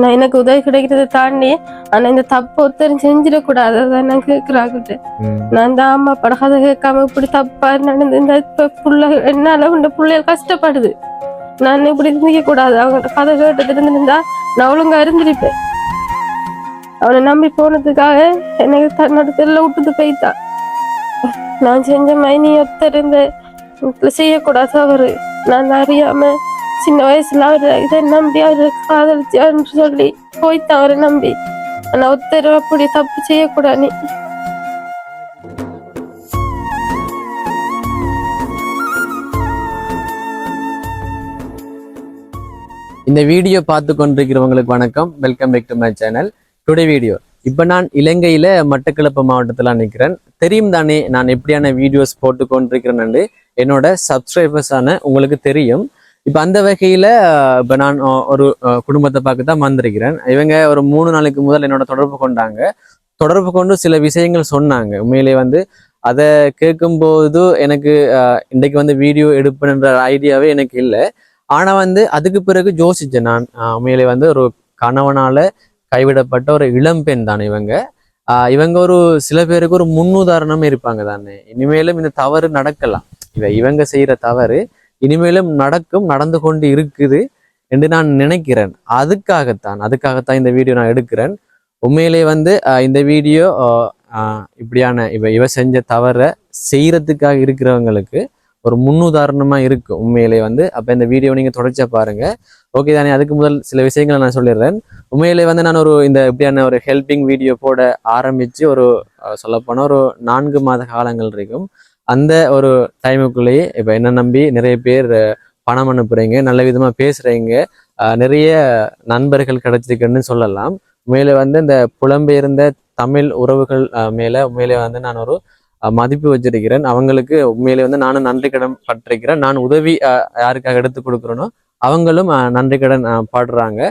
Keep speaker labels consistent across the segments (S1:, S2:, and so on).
S1: நான் எனக்கு உதவி கிடைக்கிறத தாண்டி ஆனா இந்த தப்பு ஒருத்தரும் செஞ்சிடக்கூடாது. அதான் நான் கேட்கிறாங்கிட்டு நான் இந்த அம்மா அப்பாட கதை கேட்காம இப்படி தப்பா நடந்து இந்த புள்ள என்னால இந்த பிள்ளைகள் கஷ்டப்படுது. நான் இப்படி இருந்திக்க கூடாது. அவங்கள்ட்ட கதை கேட்டதுல இருந்தா நான் ஒழுங்கா இருந்திருப்பேன். அவனை நம்பி போனதுக்காக எனக்கு தன்னோட தெருல விட்டுட்டு போய்த்தான். நான் செஞ்ச மைனி ஒருத்தர் இந்த செய்யக்கூடாது அவரு. நான் அறியாம சின்ன வயசுல அவரு இதை நம்பி அவரு காதலிச்சான்னு சொல்லி போய்த்தான் அவரை நம்பி. ஆனா ஒருத்தர் அப்படி தப்பு செய்யக்கூடாது.
S2: இந்த வீடியோ பார்த்து கொண்டிருக்கிறவங்களுக்கு வணக்கம். Welcome back to my channel. Today video இப்போ நான் இலங்கையில மட்டக்களப்பு மாவட்டத்துல நிற்கிறேன். தெரியும் தானே நான் எப்படியான வீடியோஸ் போட்டு கொண்டிருக்கிறேன்னு என்னோட சப்ஸ்கிரைபர்ஸான உங்களுக்கு தெரியும். இப்போ அந்த வகையில இப்போ நான் ஒரு குடும்பத்தை பார்க்க தான் வந்திருக்கிறேன். இவங்க ஒரு 3 நாளைக்கு முதல் என்னோட தொடர்பு கொண்டு சில விஷயங்கள் சொன்னாங்க. உண்மையிலே அதை கேட்கும்போது எனக்கு இன்றைக்கு வீடியோ எடுப்புன்ற ஐடியாவே எனக்கு இல்லை. ஆனா அதுக்கு பிறகு யோசிச்சேன் நான். உண்மையிலே ஒரு கணவனால கைவிடப்பட்ட ஒரு இளம்பெண் தானே இவங்க ஒரு சில பேருக்கு ஒரு முன்னுதாரணம் இருப்பாங்க தானே. இனிமேலும் இந்த தவறு நடக்கலாம். இவங்க செய்யற தவறு இனிமேலும் நடந்து கொண்டு இருக்குது என்று நான் நினைக்கிறேன். அதுக்காகத்தான் இந்த வீடியோ நான் எடுக்கிறேன். உண்மையிலே இந்த வீடியோ இப்படியான இவ செஞ்ச தவறை செய்யறதுக்காக இருக்கிறவங்களுக்கு ஒரு முன்னுதாரணமா இருக்கு. உண்மையிலே அப்ப இந்த வீடியோ நீங்க தொடர்ச்சியா பாருங்க. ஓகே தானே. அதுக்கு முதல் சில விஷயங்களை நான் சொல்லிடுறேன். உண்மையிலே நான் ஒரு இந்த இப்படியான ஒரு ஹெல்பிங் வீடியோ போட ஆரம்பிச்சு ஒரு சொல்லப்போனா ஒரு 4 மாத காலங்கள் இருக்கும். அந்த ஒரு டைமுக்குள்ளேயே இப்ப என்ன நம்பி நிறைய பேர் பணம் அனுப்புறீங்க, நல்ல விதமா பேசுறீங்க, நிறைய நண்பர்கள் கிடைச்சிருக்குன்னு சொல்லலாம். உண்மையிலே இந்த புலம்பெயர்ந்த தமிழ் உறவுகள் மேல உண்மையிலே நான் ஒரு மதிப்பு வச்சிருக்கிறேன். அவங்களுக்கு உண்மையிலே நானும் நன்றி கடன் பட்டிருக்கிறேன். நான் உதவி யாருக்காக எடுத்து கொடுக்குறேனோ அவங்களும் நன்றி கடன் பாடுறாங்க.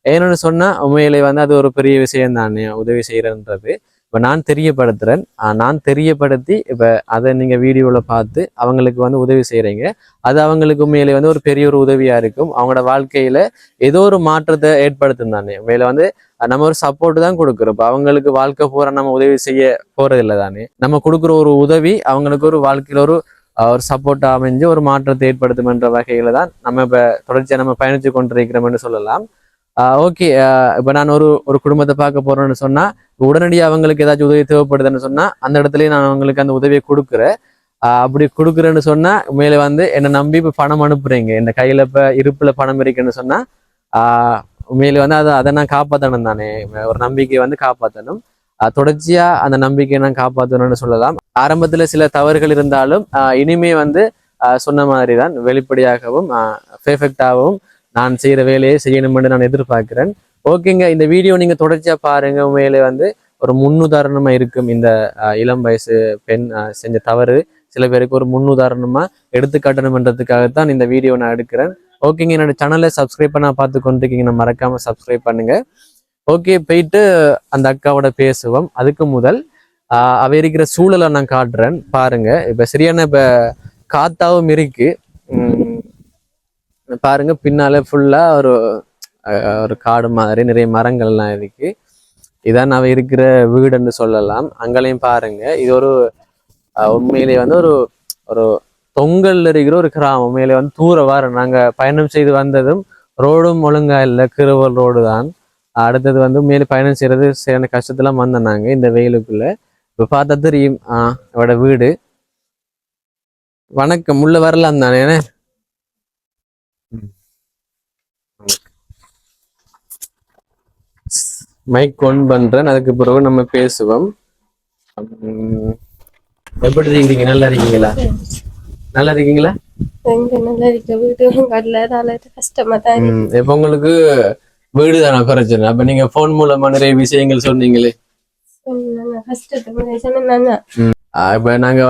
S2: ஏன்னு சொன்னா உண்மையிலே அது ஒரு பெரிய விஷயம் தானே உதவி செய்யறன்றது. இப்ப நான் தெரியப்படுத்துறேன். நான் தெரியப்படுத்தி இப்ப அதை நீங்க வீடியோல பார்த்து அவங்களுக்கு உதவி செய்யறீங்க. அது அவங்களுக்கு உண்மையிலே ஒரு பெரிய ஒரு உதவியா இருக்கும். அவங்களோட வாழ்க்கையில ஏதோ ஒரு மாற்றத்தை ஏற்படுத்தும் தானே. உண்மையில நம்ம ஒரு சப்போர்ட் தான் கொடுக்குறோம். இப்போ அவங்களுக்கு வாழ்க்கை பூரா நம்ம உதவி செய்ய போறது இல்லை தானே. நம்ம கொடுக்குற ஒரு உதவி அவங்களுக்கு ஒரு வாழ்க்கையில ஒரு சப்போர்ட் அமைஞ்சு ஒரு மாற்றத்தை ஏற்படுத்தும் என்ற வகையில தான் நம்ம இப்ப தொடர்ச்சியா நம்ம பயணிச்சு கொண்டிருக்கிறோம்னு சொல்லலாம். ஓகே. இப்ப நான் ஒரு குடும்பத்தை பார்க்க போறேன்னு சொன்னா உடனடியாக அவங்களுக்கு ஏதாச்சும் உதவி தேவைப்படுதுன்னு சொன்னா அந்த இடத்துலயே நான் அவங்களுக்கு அந்த உதவியை கொடுக்குறேன். அப்படி கொடுக்குறேன்னு சொன்னா மேலே என்னை நம்பி இப்ப பணம் அனுப்புறீங்க. இந்த கையில இப்ப இருப்புல பணம் இருக்குன்னு சொன்னா உண்மையில அதை நான் காப்பாற்றணும் தானே. ஒரு நம்பிக்கையை காப்பாற்றணும். தொடர்ச்சியா அந்த நம்பிக்கையை நான் காப்பாற்றணும்னு சொல்லலாம். ஆரம்பத்துல சில தவறுகள் இருந்தாலும் இனிமே சொன்ன மாதிரி தான் வெளிப்படையாகவும் பெர்ஃபெக்டாகவும் நான் செய்யற வேலையை செய்யணும்னு நான் எதிர்பார்க்கிறேன். ஓகேங்க. இந்த வீடியோ நீங்க தொடர்ச்சியா பாருங்க. உண்மையிலே ஒரு முன்னுதாரணமா இருக்கும். இந்த இளம் வயசு பெண் செஞ்ச தவறு சில பேருக்கு ஒரு முன்னுதாரணமா எடுத்துக்காட்டணும்ன்றதுக்காகத்தான் இந்த வீடியோ நான் எடுக்கிறேன். ஓகேங்க. என்னோட சேனலை சப்ஸ்கிரைப் பண்ண பார்த்து கொண்டிருக்கீங்கன்னா மறக்காம சப்ஸ்கிரைப் பண்ணுங்க. ஓகே. போயிட்டு அந்த அக்காவோட பேசுவோம். அதுக்கு முதல் அவ இருக்கிற சூழலை நான் காட்டுறேன் பாருங்க. இப்ப சரியான காத்தாவும் இருக்கு. பாருங்க பின்னால ஃபுல்லா ஒரு காடு மாதிரி நிறைய மரங்கள்லாம் இருக்கு. இதான் அவ இருக்கிற வீடுன்னு சொல்லலாம். அங்கேயும் பாருங்க. இது ஒரு உண்மையிலே ஒரு தொங்கல்ல இருக்கிற ஒரு கிராமம். உண்மையிலே தூர வாரம் நாங்க பயணம் செய்து வந்ததும் ரோடும் ஒழுங்கா இல்லை, கிருவல் ரோடு தான். அடுத்தது உண்மையிலே பயணம் செய்யறது சரியான கஷ்டத்தெல்லாம் வந்தோம் நாங்க இந்த வெயிலுக்குள்ள. இப்ப பார்த்தா தெரியும் அவட வீடு. வணக்கம். உள்ள வரலாம் தானே. மைக் ஒன் பண்றேன். அதுக்கு பிறகு நம்ம பேசுவோம். எப்படி இருக்கீங்க? நல்லா இருக்கீங்களா? நல்லா இருக்கீங்களா? இப்ப உங்களுக்கு வீடு தானே குறைச்சது. அப்ப நீங்க போன் மூலமா நிறைய விஷயங்கள் சொன்னீங்களே. இப்ப நாங்க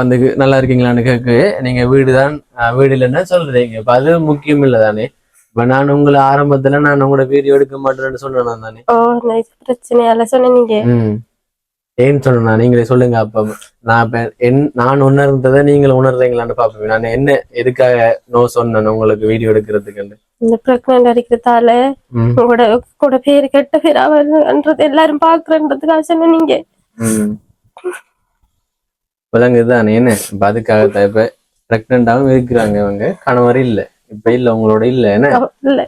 S2: நல்லா இருக்கீங்களான்னு கேட்க நீங்க வீடுதான் வீடு இல்லைன்னா சொல்றீங்க. இப்ப அது முக்கியம் இல்லை தானே. இப்ப நான் உங்களை ஆரம்பத்துல நான் உங்களோட வீடியோ எடுக்க மாட்டேன்னு சொன்னேன் தானே.
S1: பிரச்சனையால சொன்னீங்க.
S2: ஏன்னு சொன்னா நீங்களே சொல்லுங்க. அப்ப நான் நான் உணர்ந்ததை நீங்களும் உணர்றீங்களான்னு பாப்பேன். நான் என்ன எதுக்காக நோ சொன்னேன் உங்களுக்கு வீடியோ எடுக்கிறதுக்கு?
S1: இந்த பிரெக்னன்ட் அடிக்கிறதால உங்களோட கூட பேரு கெட்ட பேர் அவர்ன்றது எல்லாரும் பாக்குறன்றதுக்காக சொன்ன நீங்க.
S2: விலங்குதான் என்ன இப்ப அதுக்காகத்தான் இப்ப பிரெக்னண்டாவும் இருக்கிறாங்க. அவங்க கணவர் இல்ல, இப்ப இல்ல, உங்களோட இல்ல என்ன
S1: இல்ல.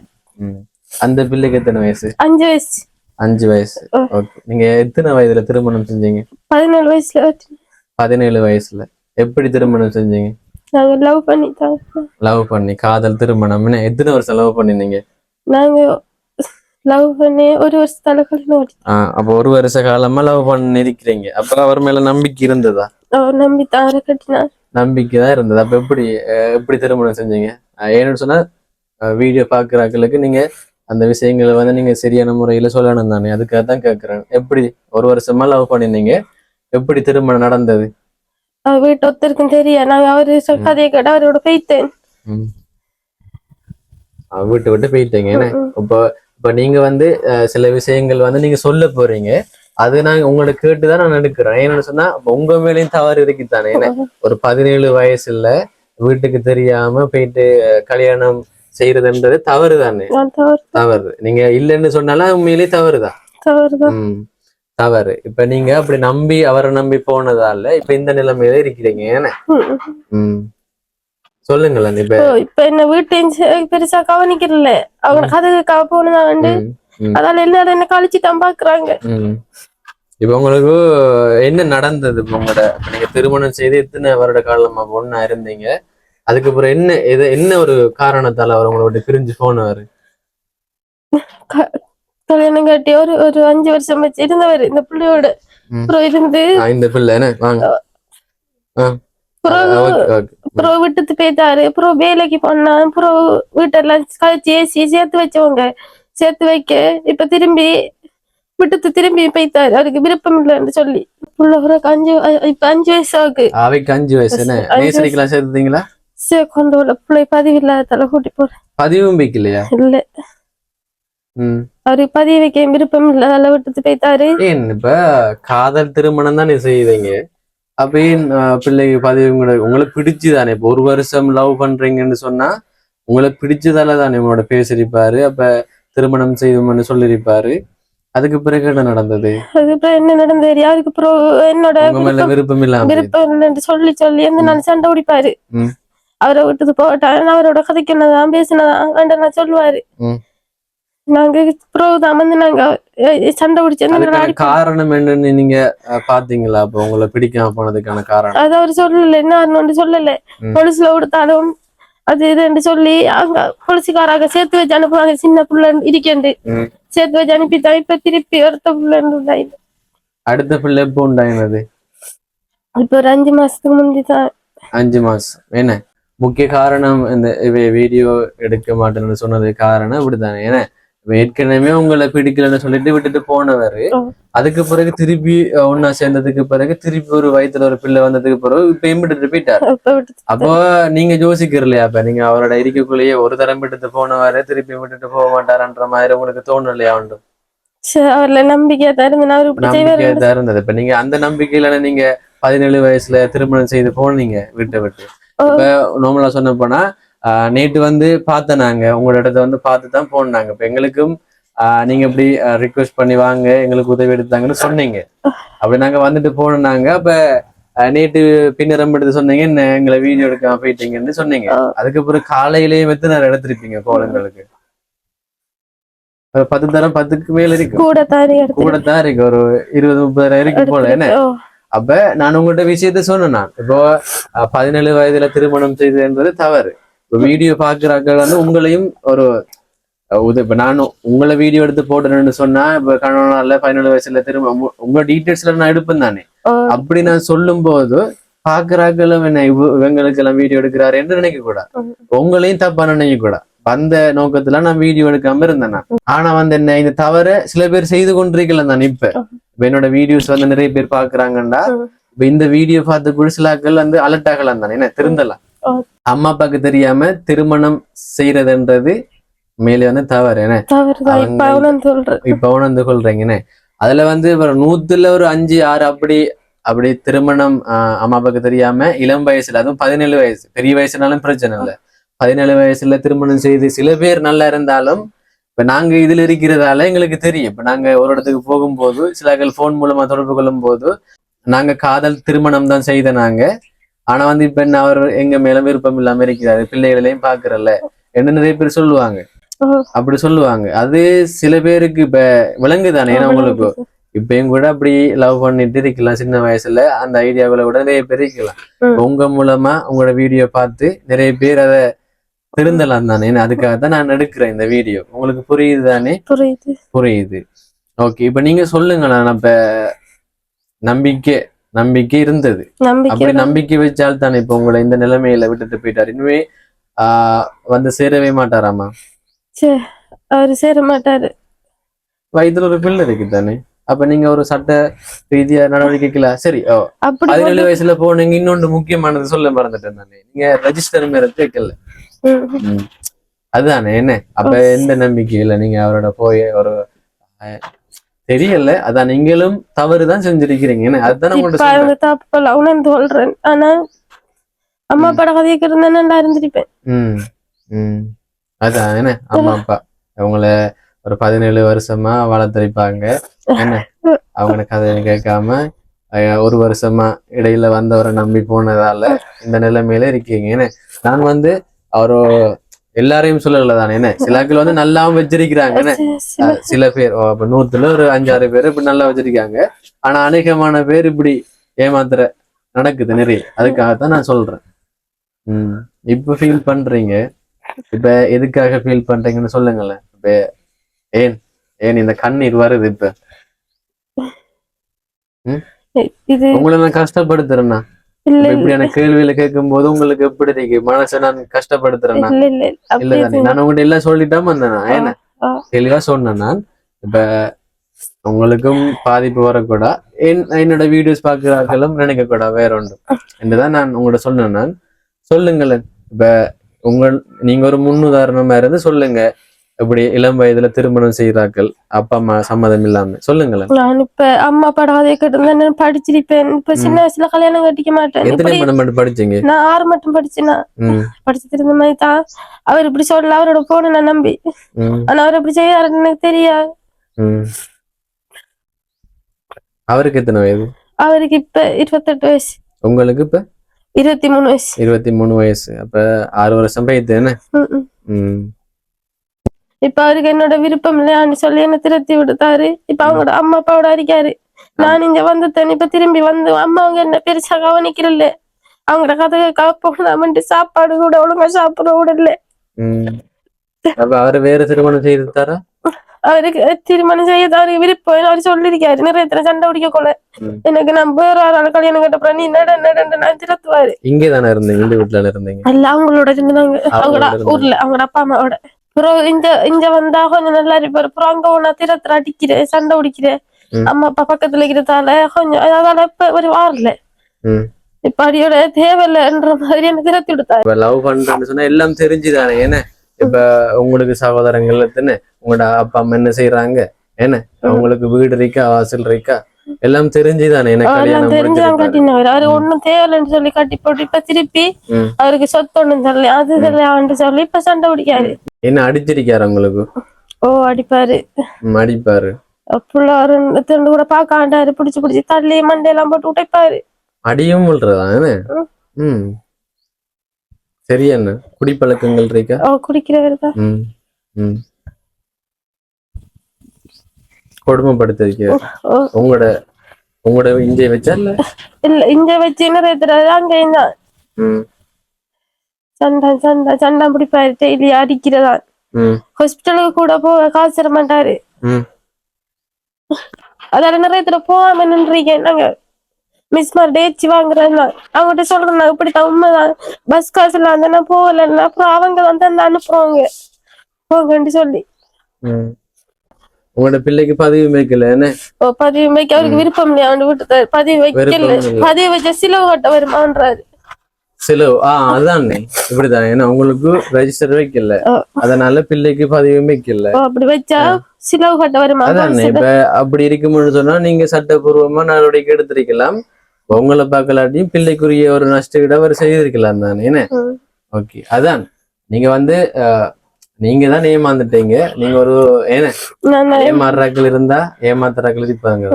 S2: அந்த பிள்ளைக்கு எத்தனை வயசு?
S1: 5 வயசு.
S2: 5 வயசு. ஓகே. நீங்க எத்தனை வயதுல திருமணம் செஞ்சீங்க?
S1: 17 வயசுல.
S2: 17 வயசுல. எப்படி திருமணம் செஞ்சீங்க?
S1: நாங்க லவ் பண்ணி தான்.
S2: லவ் பண்ணி காதல் திருமணம். எத்தனை வருஷம் லவ் பண்ணிருந்தீங்க?
S1: நாங்க லவ் பண்ணி 1 வருஷத்தால கல்யாணம்.
S2: அப்ப 1 வருஷ காலமா லவ் பண்ணி இருக்கிறீங்க. அப்ப அவர் மேல நம்பிக்கை இருந்ததா?
S1: நம்பி தார கட்டினா.
S2: நம்பிக்கை தான் இருந்தது. அப்ப எப்படி திருமணம் செஞ்சீங்க? ஏன்னு சொன்னா வீடியோ பாக்குறாக்களுக்கு நீங்க அந்த விஷயங்களை வந்து நீங்க சரியான முறையில சொல்லணும் தானே, அதுக்காக தான் கேட்கிறேன். எப்படி 1 வருஷமா லவ் பண்ணிருந்தீங்க, எப்படி திருமணம் நடந்தது?
S1: வீட்டு ஒருத்தருக்கும் தெரியா. நாங்க அவரு கதையை கேட்ட அவரோட போயிட்டேன்.
S2: விட்டு விட்டு போயிட்டீங்க. ஏன்னா இப்ப நீங்க வந்து சில விஷயங்கள் வந்து நீங்க சொல்ல போறீங்க, அது நாங்க உங்களை கேட்டுதான் நான் எடுக்கிறேன். ஏன்னு சொன்னா உங்க மேலேயும் தவறு இருக்குத்தானே. ஏன்னா ஒரு 17 வயசுல வீட்டுக்கு தெரியாம போயிட்டு கல்யாணம் செய்யறதுன்றது தவறு தானே. தவறு. நீங்க இல்லைன்னு சொன்னாலும் உண்மையிலேயே தவறுதான். தவறு. இப்ப நீங்க அப்படி நம்பி அவரை நம்பி போனதால இப்ப இந்த நிலைமையில இருக்கிறீங்க. ஏன்னா சொல்லுங்களேன்.
S1: இப்ப என்ன வீட்டையும் பெருசா கவனிக்கல. அவங்க கதை போனதாண்டு அதால எல்லாரும் என்ன கழிச்சு தான் பாக்குறாங்க.
S2: இப்ப உங்களுக்கு என்ன நடந்தது? உங்களோட நீங்க திருமணம் செய்து எத்தனை வருட காலமா ஒண்ணா இருந்தீங்க, அதுக்கப்புறம் என்ன ஒரு காரணத்தால அவர் உங்களோட பிரிஞ்சு போனவர்?
S1: கல்யாணம் கட்டி ஒரு 5 வருஷம் வச்சு இருந்தவர் இந்த பிள்ளையோட. அப்புறம் இருந்து
S2: இந்த பிள்ளை என்ன வாங்க
S1: அப்புறம் விட்டுட்டு போயிட்டாரு. அப்புறம் வேலைக்கு போனா. அப்புறம் வீட்டெல்லாம் கழிச்சு ஏசி சேர்த்து வைக்க இப்ப திரும்பி விட்டுட்டு திரும்பி போயிட்டாரு. அவருக்கு விருப்பம் இல்லைன்னு சொல்லி. இப்ப 5 வயசு ஆகுது.
S2: அவைக்கு 5 வயசு. சேர்த்துட்டீங்களா?
S1: கொண்டு வரல. பிள்ளை பதிவு இல்லாத கூட்டி போறேன்.
S2: பதிவும் வைக்கலையா?
S1: இல்ல. அவருக்கு பதிவு வைக்க விருப்பம் இல்ல, அதெல்லாம் விட்டுட்டு போயிட்டாரு.
S2: இப்ப காதல் திருமணம் தான் நீ செய்வீங்க, அப்ப பிள்ளைக்கு பதிவு உங்களுக்கு பிடிச்சுதானே? இப்ப 1 வருஷம் லவ் பண்றீங்கன்னு சொன்னா உங்களுக்கு பிடிச்சதால தானே உங்களோட பேசிருப்பாரு. அப்ப திருமணம் செய்வோம்னு சொல்லிருப்பாரு. அதுக்கு பிறகு என்ன நடந்தது?
S1: அதுக்கப்புறம் என்ன நடந்தது? அதுக்கப்புறம் என்னோட
S2: விருப்பம்
S1: இல்லைன்னு சொல்லி எந்த நாள் சண்டை பிடிப்பாரு. அவரை விட்டுட்டு போட்டாரு. அவரோட கதைக்கு என்னதான் பேசினதான் வேண்டாம் சொல்லுவாரு. நாங்க ப்ரோதான் வந்து நாங்க சண்டை பிடிச்ச
S2: காரணம் என்னன்னு நீங்க பாத்தீங்களா? அப்ப உங்களை பிடிக்காம போனதுக்கான காரணம்
S1: அது அவர் சொல்லல. என்ன சொல்லல. பொலிசுல கொடுத்தாலும் அது இதுன்னு சொல்லி அங்க பொலிசுக்காராக சேர்த்து வச்சு அனுப்புவாங்க. சின்ன புள்ள இருக்கேன் சேர்த்து வச்சு அனுப்பித்தான் இப்ப திருப்பி ஒருத்த புள்ள.
S2: அடுத்த பிள்ளை எப்போ உண்டாயினது?
S1: இப்ப ஒரு 5 மாசத்துக்கு முந்திதான்.
S2: 5 மாசம். என்ன முக்கிய காரணம்? இந்த வீடியோ எடுக்க மாட்டேன்னு சொன்னது காரணம் இப்படித்தானே. ஏன்னா ஏற்கனவே உங்களை பிடிக்கலன்னு சொல்லிட்டு விட்டுட்டு போனவரு, அதுக்கு பிறகு திருப்பி ஒன்னா சேர்ந்ததுக்கு பிறகு திருப்பி ஒரு வயிற்றுல ஒரு பிள்ளை வந்ததுக்கு பிறகு இப்ப விட்டுட்டு போயிட்டாரு. அப்போ நீங்க யோசிக்கிறலையா? அப்ப நீங்க அவரோட இருக்கக்குள்ளேயே ஒரு தரம் விட்டுட்டு போனவரு திருப்பி விட்டுட்டு போக மாட்டாருன்ற மாதிரி உங்களுக்கு தோணலையா? உண்டு.
S1: அவர்ல நம்பிக்கையா தான்
S2: இருந்தது. இப்ப நீங்க அந்த நம்பிக்கையில நீங்க 17 வயசுல திருமணம் செய்து போனீங்க வீட்டை விட்டு. இப்ப நார்மலா சொன்ன போனா நேற்று வந்து பார்த்தேன், நாங்க உங்களோட இடத்த வந்து பார்த்துதான் போனாங்க. இப்ப எங்களுக்கும் நீங்க இப்படி ரிக்வெஸ்ட் பண்ணி வாங்க எங்களுக்கு உதவி எடுத்தாங்கன்னு சொன்னீங்க. அப்படி நாங்க வந்துட்டு போனாங்க. அப்ப நேற்று பின்னரம் எடுத்து சொன்னீங்க, என்ன எங்களை வீடியோ எடுக்காம போயிட்டீங்கன்னு சொன்னீங்க. அதுக்கப்புறம் காலையிலேயே வந்து நான் எடுத்திருப்பீங்க கோலங்களுக்கு. 10 தரம் 10க்கு மேல இருக்கு. கூட தான் இருக்கு. ஒரு 20-30 இருக்கு போல. என்ன அப்ப நான் உங்கள்கிட்ட விஷயத்த சொன்னேன். நான் இப்போ 17 வயதுல திருமணம் செய்து என்பது தவறு. இப்போ வீடியோ பாக்குறாக்கள் வந்து உங்களையும் ஒரு இப்ப நானும் உங்களை வீடியோ எடுத்து போடுறேன்னு சொன்னா இப்ப கணவனால 17 வயசுல திரும்ப உங்க டீட்டெயில்ஸ்ல நான் எடுப்பேன் தானே. அப்படி நான் சொல்லும் போது பாக்குறாக்களும் என்ன இவங்களுக்கு எல்லாம் வீடியோ எடுக்கிறாரு என்று நினைக்க கூடாது. உங்களையும் தப்பா நினைக்க கூடாது. அந்த நோக்கத்துல நான் வீடியோ எடுக்காம இருந்தேன். ஆனா வந்து என்ன இந்த தவிர சில பேர் செய்து கொண்டிருக்கல தான். இப்ப என்னோட வீடியோஸ் வந்து நிறைய பேர் பாக்குறாங்கன்னா இப்ப இந்த வீடியோ பார்த்து குடிசலாக்கள் வந்து அலர்ட் ஆகலாம் தானே. என்ன திருந்தலாம். அம்மா அப்பாவுக்கு தெரியாம திருமணம் செய்யறதுன்றது மேலே வந்து தவறு. என்ன இப்ப உணர்ந்து கொள்றீங்க. அதுல வந்து ஒரு 100ல ஒரு 5 6 அப்படி அப்படி திருமணம் அம்மா அப்பாவுக்கு தெரியாம இளம் வயசுல, அதுவும் 17 வயசு, பெரிய வயசுனாலும் பிரச்சனை இல்லை, 17 வயசுல திருமணம் செய்து சில பேர் நல்லா இருந்தாலும் இப்ப நாங்க இதுல இருக்கிறதால எங்களுக்கு தெரியும். இப்ப நாங்க ஒரு இடத்துக்கு போகும்போது சிலர்கள் போன் மூலமா தொடர்பு கொள்ளும் போது நாங்க காதல் திருமணம் தான் செய்த நாங்க. ஆனா வந்து இப்ப என்ன அவர் எங்க மேல விருப்பம் இல்லாம இருக்கிறாரு, பிள்ளைகளையும் பாக்குறல்ல என்ன நிறைய பேர் சொல்லுவாங்க, அப்படி சொல்லுவாங்க. அது சில பேருக்கு இப்ப விளங்குதானே. ஏன்னா உங்களுக்கு இப்பயும் கூட அப்படி லவ் பண்ணிட்டு இருக்கலாம் சின்ன வயசுல, அந்த ஐடியாவுல கூட நிறைய பேர் இருக்கலாம். உங்க மூலமா உங்களோட வீடியோ பார்த்து நிறைய பேர் அதை திருந்தலாம் தானே. அதுக்காக தான் நான் எடுக்கிறேன் இந்த வீடியோ. உங்களுக்கு புரியுது தானே? புரியுது. ஓகே, இப்ப நீங்க சொல்லுங்களேன். இப்ப நம்பிக்கை இருந்தது, அப்படி நம்பிக்கை வச்சால் தானே இப்ப உங்களை இந்த நிலைமையில விட்டுட்டு போயிட்டாரு. இனிமே வந்து சேரவே மாட்டாராமா?
S1: அவரு சேர மாட்டாரு.
S2: வயதுல ஒரு பிள்ளை இருக்கு தானே. அப்ப நீங்க ஒரு சட்ட ரீதியா நடவடிக்கைல சரி 17 வயசுல போனீங்க. இன்னொன்று முக்கியமானது சொல்ல மறந்துட்டேன் தானே, நீங்க ரெஜிஸ்டர் மேல கேட்கல. அதுதானே என்ன. அப்ப எந்த நம்பிக்கையில நீங்க அவரோட போய் ஒரு தெரியல. அதான் நீங்களும் தவறுதான் செஞ்சிருக்கிறீங்க. அதுதான்
S1: உணர்ந்து கொள்றேன். ஆனா அம்மா அப்பா கதைக்கு இருந்தா நல்லா இருந்திருப்பேன்.
S2: அதான் என்ன, அம்மா அப்பா அவங்கள ஒரு 17 வருஷமா வளர்த்திருப்பாங்க. என்ன அவங்க கதையை கேட்காம ஒரு வருஷமா இடையில வந்தவரை நம்பி போனதால இந்த நிலைமையில இருக்கீங்க. ஏன்னா நான் வந்து அவரு எல்லாரையும் சொல்லல தானே. என்ன சிலர்கள் வந்து நல்லாவும் வச்சிருக்கிறாங்க. என்ன சில பேர் 100ல ஒரு 5-6 பேர் இப்படி நல்லா வச்சிருக்காங்க. ஆனா அநேகமான பேர் இப்படி ஏமாத்துற நடக்குது நிறைய. அதுக்காகத்தான் நான் சொல்றேன். இப்ப ஃபீல் பண்றீங்க. இப்ப எதுக்காக ஃபீல் பண்றீங்கன்னு சொல்லுங்களேன். இப்ப ஏன் இந்த கண்ணீர் வருது? இப்ப உங்களை நான் கஷ்டப்படுத்துறேன்னா இப்படியான கேள்வியில கேட்கும் போது உங்களுக்கு எப்படி இருக்கு? மனசை நான் கஷ்டப்படுத்துறேன்னா? இல்ல தானே. நான் உங்ககிட்ட எல்லாம் சொல்லிட்டாம வந்தேனா? ஏன்னா தெளிவா சொன்னேன் நான். இப்ப உங்களுக்கும் பாதிப்பு வரக்கூடா, என்னோட வீடியோஸ் பாக்குறாக்களும் நினைக்க கூடா வேற ஒன்று என்றுதான் நான் உங்கள்கிட்ட சொன்னேன். நான் சொல்லுங்களேன். இப்ப நீங்க ஒரு முன்னுதாரணமா இருந்து சொல்லுங்க. இப்படி இளம் வயதுல திருமணம் செய்யறாக்கள் அப்பா அம்மா சம்மதம் இல்லாம சொல்லுங்களேன்.
S1: நான் இப்ப அம்மா படாதே கேட்டு படிச்சிருப்பேன். இப்ப சின்ன வயசுல கல்யாணம் கட்டிக்க மாட்டேன்.
S2: எத்தனை மட்டும் படிச்சீங்க?
S1: நான் 6 மட்டும் படிச்சேன்னா படிச்சு இருந்த மாதிரி தான் அவர் இப்படி சொல்ல அவரோட போன நான் நம்பி. ஆனா அவர் இப்படி செய்யாருன்னு எனக்கு தெரியாது.
S2: அவருக்கு எத்தனை வயது?
S1: அவருக்கு இப்ப 28 வயசு.
S2: உங்களுக்கு இப்ப
S1: 23 வயசு.
S2: 23 வயசு. அப்ப 6 வருஷம் போயிட்டு என்ன.
S1: இப்ப அவருக்கு என்னோட விருப்பம் இல்லையான்னு சொல்லி என்ன திருத்தி விடுத்தாரு. இப்ப அவங்களோட அம்மா அப்பாவோட இருக்காரு. நான் இங்க வந்துட்டேன். இப்ப திரும்பி வந்து அம்மா அவங்க என்ன பெருசா கவனிக்கிறல்ல. அவங்களோட கதையை காப்போம்ட்டு சாப்பாடு கூட ஒழுங்கா சாப்பிட கூட இல்ல.
S2: அப்ப அவரு வேற திருமணம் செய்துட்டாரா?
S1: அவருக்கு திருமணம் செய்ய அவருக்கு விருப்பம் அவர் சொல்லிருக்காரு. நிறைய சண்டை பிடிக்க கொள்ள எனக்கு நான் வேற ஆள் கல்யாணம் கட்டப்புறம் நீ நான் திருத்துவாரு.
S2: இங்கதானே இருந்தீங்க? இந்த வீட்டுல இருந்தீங்க?
S1: இல்ல அவங்களோட இருந்தாங்க. அவங்களோட ஊர்ல அவங்களோட அப்பா அம்மாவோட. அப்புறம் இங்க வந்தா கொஞ்சம் நல்லா இருப்பாரு. அப்புறம் அங்க ஒன்னா திரத்துல அடிக்கிறேன், சண்டை பிடிக்கிறேன். அம்மா அப்பா பக்கத்துல இருக்கிறதால கொஞ்சம் அதனால இப்ப ஒரு வாரல. இப்ப அடியோட தேவையில்லைன்ற மாதிரி என்ன திரத்தி விடுத்தாரு.
S2: லவ் பண்றேன்னு சொன்னா எல்லாம் தெரிஞ்சுதானே. ஏன்னா இப்ப உங்களுக்கு சகோதரங்கள் எத்தனை, உங்களோட அப்பா அம்மா என்ன செய்யறாங்க, என்ன உங்களுக்கு வீடு இருக்கா, வாசல் இருக்கா, எல்லாம் தெரிஞ்சுதானே. எனக்கு
S1: தெரிஞ்சுதான் கட்டினவர். அவரு ஒண்ணும் தேவையில்லைன்னு சொல்லி கட்டி போட்டு இப்ப திருப்பி அவருக்கு சொத்து ஒண்ணும் சொல்லி அது சொல்லி சொல்லி இப்ப சண்டை பிடிக்காரு.
S2: என்ன அடிச்சிருக்காரு உங்களுக்கு?
S1: அடிப்பாரு.
S2: அடிப்பாரு.
S1: புள்ள ஒரு திண்டு கூட பாக்காண்டாரு. பிடிச்சு தள்ளி மண்டையெல்லாம் போட்டு உடைப்பாரு.
S2: அடியும் விழுறதா? சரி. என்ன குடிப்பழக்கங்கள் இருக்கா?
S1: குடிக்கிறவர் தான்.
S2: கொடுமைப்படுத்திருக்க உங்களோட இஞ்சை வச்சா?
S1: இல்ல இஞ்ச வச்சு நிறைய அங்கேயும் தான் சண்டை பிடிப்பாரு. டெய்லி அடிக்கிறதா. ஹாஸ்பிட்டலுக்கு கூட போக காசு தர மாட்டாரு. அதால நிறைய போகாம நின்றீங்க. நாங்க மிஸ் மாதிரி டேச்சு வாங்குறேன்னா அவங்ககிட்ட சொல்றேன். நான் இப்படித்தான் உண்மைதான். பஸ் காசு இல்லாம போகலன்னா அப்புறம் அவங்க வந்து அந்த அனுப்புவாங்க போங்கன்னு சொல்லி.
S2: உங்களோட பிள்ளைக்கு பதிவு வைக்கல?
S1: பதிவு வைக்க அவருக்கு விருப்பம் இல்லையா? அவன் விட்டு பதிவு வைக்கல. பதிவு வச்ச சிலவு கட்ட வருமான்றாரு.
S2: செலவு அதுதானே இப்படிதான். ஏன்னா உங்களுக்கு ரெஜிஸ்டர் வைக்கல, அதனால பிள்ளைக்கு பதிவும் வைக்கல.
S1: அப்படி வச்சா செலவு கட்ட வருமா?
S2: அதானே இப்ப அப்படி இருக்கும்னு சொன்னா நீங்க சட்டப்பூர்வமா நடவடிக்கை எடுத்திருக்கலாம். உங்களை பார்க்கலாட்டியும் பிள்ளைக்குரிய ஒரு நஷ்டஈடு அவர் செய்திருக்கலாம் தானே. என்ன ஓகே, அதான் நீங்க வந்து நீங்க தான் ஏமாந்துட்டீங்க. நீங்க ஒரு ஏமாறுறாக்கள் இருந்தா ஏமாத்துறாக்கள் இருப்பாங்க.